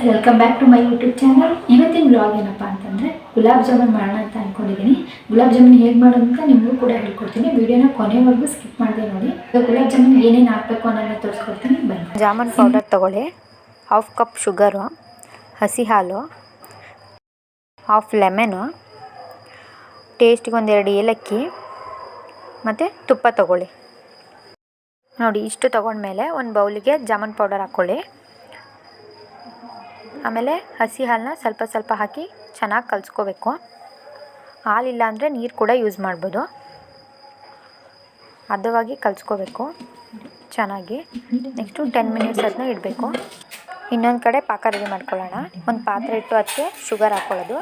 Welcome back to my YouTube channel. ಇವತ್ತಿನ blog ಏನಪ್ಪ ಅಂತಂದರೆ ಗುಲಾಬ್ ಜಾಮೂನ್ ಮಾಡೋಣ ಅಂತ ಅಂದ್ಕೊಂಡಿದ್ದೀನಿ. ಗುಲಾಬ್ ಜಾಮೂನ್ ಹೇಗೆ ಮಾಡೋದು ಅಂತ ನಿಮಗೂ ಕೂಡ ಹೇಳ್ಕೊಡ್ತೀನಿ. ವಿಡಿಯೋನ ಕೊನೆವರೆಗೂ ಸ್ಕಿಪ್ ಮಾಡಿದೆ ನೋಡಿ. ಗುಲಾಬ್ ಜಾಮೂನ್ ಏನೇನು ಹಾಕಬೇಕು ಅನ್ನೋದನ್ನ ತೋರಿಸ್ಕೊಡ್ತೀನಿ ಬನ್ನಿ. ಜಾಮೂನ್ ಪೌಡರ್ ತೊಗೊಳ್ಳಿ, 1/2 ಕಪ್ ಶುಗರು, ಹಸಿ ಹಾಲು, 1/2 ಲೆಮನು, ಟೇಸ್ಟಿಗೆ 1-2 ಏಲಕ್ಕಿ ಮತ್ತು ತುಪ್ಪ ತೊಗೊಳ್ಳಿ. ನೋಡಿ ಇಷ್ಟು ತೊಗೊಂಡ್ಮೇಲೆ ಒಂದು ಬೌಲಿಗೆ ಜಾಮೂನ್ ಪೌಡರ್ ಹಾಕ್ಕೊಳ್ಳಿ. ಆಮೇಲೆ ಹಸಿ ಹಾಲನ್ನ ಸ್ವಲ್ಪ ಸ್ವಲ್ಪ ಹಾಕಿ ಚೆನ್ನಾಗಿ ಕಲಿಸ್ಕೋಬೇಕು. ಹಾಲಿಲ್ಲ ಅಂದರೆ ನೀರು ಕೂಡ ಯೂಸ್ ಮಾಡ್ಬೋದು. ಹದವಾಗಿ ಕಲಿಸ್ಕೋಬೇಕು ಚೆನ್ನಾಗಿ. ನೆಕ್ಸ್ಟು 10 ಮಿನಿಟ್ಸ್ ಅದನ್ನ ಇಡಬೇಕು. ಇನ್ನೊಂದು ಕಡೆ ಪಾಕ ರೆಡಿ ಮಾಡ್ಕೊಳ್ಳೋಣ. ಒಂದು ಪಾತ್ರೆ ಇಟ್ಟು ಅದಕ್ಕೆ ಶುಗರ್ ಹಾಕ್ಕೊಳ್ಳೋದು.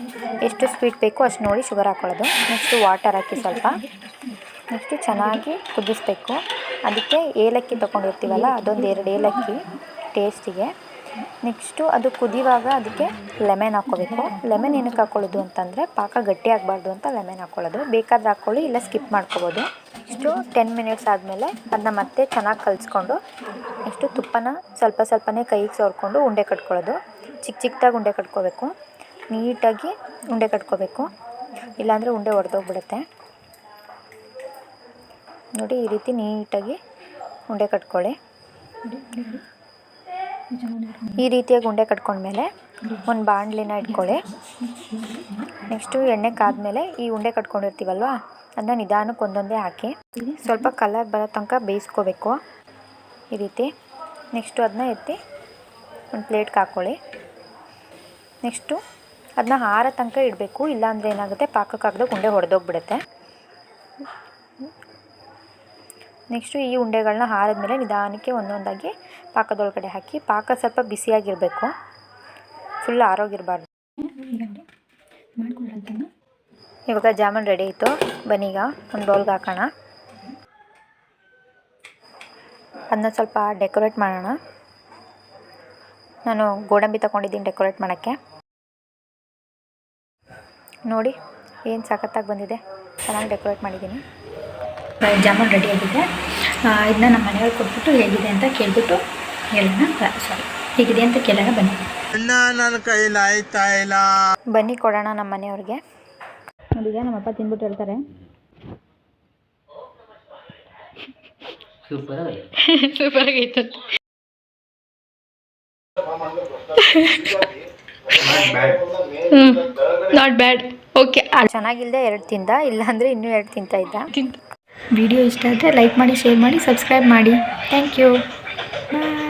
ಎಷ್ಟು ಸ್ವೀಟ್ ಬೇಕು ಅಷ್ಟು ನೋಡಿ ಶುಗರ್ ಹಾಕ್ಕೊಳ್ಳೋದು. ನೆಕ್ಸ್ಟು ವಾಟರ್ ಹಾಕಿ ಸ್ವಲ್ಪ. ನೆಕ್ಸ್ಟು ಚೆನ್ನಾಗಿ ಕುದಿಸ್ಬೇಕು. ಅದಕ್ಕೆ ಏಲಕ್ಕಿ ತೊಗೊಂಡಿರ್ತೀವಲ್ಲ ಅದೊಂದು 2 ಏಲಕ್ಕಿ ಟೇಸ್ಟಿಗೆ. ನೆಕ್ಸ್ಟು ಅದು ಕುದಿಯುವಾಗ ಅದಕ್ಕೆ ಲೆಮನ್ ಹಾಕ್ಕೋಬೇಕು. ಲೆಮನ್ ಏನಕ್ಕೆ ಹಾಕ್ಕೊಳ್ಳೋದು ಅಂತಂದರೆ ಪಾಕ ಗಟ್ಟಿ ಆಗಬಾರ್ದು ಅಂತ ಲೆಮನ್ ಹಾಕ್ಕೊಳ್ಳೋದು. ಬೇಕಾದ್ರೆ ಹಾಕ್ಕೊಳ್ಳಿ, ಇಲ್ಲ ಸ್ಕಿಪ್ ಮಾಡ್ಕೋಬೋದು. ಇಷ್ಟು 10 ಮಿನಿಟ್ಸ್ ಆದಮೇಲೆ ಅದನ್ನ ಮತ್ತೆ ಚೆನ್ನಾಗಿ ಕಲಿಸ್ಕೊಂಡು ನೆಕ್ಸ್ಟು ತುಪ್ಪನ ಸ್ವಲ್ಪ ಸ್ವಲ್ಪನೇ ಕೈಗೆ ಸವರ್ಕೊಂಡು ಉಂಡೆ ಕಟ್ಕೊಳ್ಳೋದು. ಚಿಕ್ಕ ಚಿಕ್ಕದಾಗಿ ಉಂಡೆ ಕಟ್ಕೋಬೇಕು. ನೀಟಾಗಿ ಉಂಡೆ ಕಟ್ಕೋಬೇಕು, ಇಲ್ಲಾಂದರೆ ಉಂಡೆ ಒಡೆದೋಗ್ಬಿಡುತ್ತೆ. ನೋಡಿ ಈ ರೀತಿ ನೀಟಾಗಿ ಉಂಡೆ ಕಟ್ಕೊಳ್ಳಿ. ಈ ರೀತಿಯಾಗಿ ಉಂಡೆ ಕಟ್ಕೊಂಡ್ಮೇಲೆ ಒಂದು ಬಾಣಲಿನ ಇಟ್ಕೊಳ್ಳಿ. ನೆಕ್ಸ್ಟು ಎಣ್ಣೆ ಕಾದ್ಮೇಲೆ ಈ ಉಂಡೆ ಕಟ್ಕೊಂಡಿರ್ತೀವಲ್ವ ಅದನ್ನ ನಿಧಾನಕ್ಕೆ ಒಂದೊಂದೇ ಹಾಕಿ ಸ್ವಲ್ಪ ಕಲರ್ ಬರೋ ತನಕ ಬೇಯಿಸ್ಕೋಬೇಕು ಈ ರೀತಿ. ನೆಕ್ಸ್ಟು ಅದನ್ನ ಎತ್ತಿ ಒಂದು ಪ್ಲೇಟ್ಗೆ ಹಾಕ್ಕೊಳ್ಳಿ. ನೆಕ್ಸ್ಟು ಅದನ್ನ ಆರೋ ತನಕ ಇಡಬೇಕು, ಇಲ್ಲಾಂದರೆ ಏನಾಗುತ್ತೆ ಪಾಕಕ್ಕೆ ಹಾಕಿದಾಗ ಉಂಡೆ ಹೊಡೆದೋಗ್ಬಿಡುತ್ತೆ. ನೆಕ್ಸ್ಟು ಈ ಉಂಡೆಗಳನ್ನ ಆರಿದ್ಮೇಲೆ ನಿಧಾನಕ್ಕೆ ಒಂದೊಂದಾಗಿ ಪಾಕದೊಳಗಡೆ ಹಾಕಿ. ಪಾಕ ಸ್ವಲ್ಪ ಬಿಸಿಯಾಗಿರಬೇಕು, ಫುಲ್ ಆರೋಗಿರಬಾರ್ದು. ಇವಾಗ ಜಾಮೂನ್ ರೆಡಿ ಆಯಿತು. ಬನ್ನೀಗ ಒಂದು ಬೌಲ್ಗೆ ಹಾಕೋಣ. ಅದನ್ನ ಸ್ವಲ್ಪ ಡೆಕೋರೇಟ್ ಮಾಡೋಣ. ನಾನು ಗೋಡಂಬಿ ತೊಗೊಂಡಿದ್ದೀನಿ ಡೆಕೋರೇಟ್ ಮಾಡೋಕ್ಕೆ. ನೋಡಿ ಏನು ಸಖತ್ತಾಗಿ ಬಂದಿದೆ, ಚೆನ್ನಾಗಿ ಡೆಕೋರೇಟ್ ಮಾಡಿದ್ದೀನಿ. ಜಾಮೂನ್ ರೆಡಿ ಆಗಿದೆ. ಇದನ್ನ ನಮ್ಮ ಮನೆಯವ್ರು ಕೊಟ್ಬಿಟ್ಟು ಹೇಗಿದೆ ಅಂತ ಕೇಳ್ಬಿಟ್ಟು ಹೇಳೋಣ. ಹೇಗಿದೆ ಅಂತ ಕೇಳೋಣ ಬನ್ನಿ. ನನ್ನ ಕೈಲಿ ಆಯ್ತಾ ಇಲ್ಲ, ಬನ್ನಿ ಕೊಡೋಣ ನಮ್ಮ ಮನೆಯವ್ರಿಗೆ. ನೋಡಿದೆ ನಮ್ಮಪ್ಪ ತಿಂದ್ಬಿಟ್ಟು ಹೇಳ್ತಾರೆ ಸೂಪರ್ ಆಗೈತೆ. Not bad. ಓಕೆ, ಚೆನ್ನಾಗಿಲ್ಲದೆ 2 ತಿಂದ, ಇಲ್ಲಾಂದರೆ ಇನ್ನೂ 2 ತಿಂತಾ ಇದ್ದ. ವಿಡಿಯೋ ಇಷ್ಟ ಆದರೆ ಲೈಕ್ ಮಾಡಿ, ಶೇರ್ ಮಾಡಿ, ಸಬ್ಸ್ಕ್ರೈಬ್ ಮಾಡಿ. Thank you. ಬಾಯ್.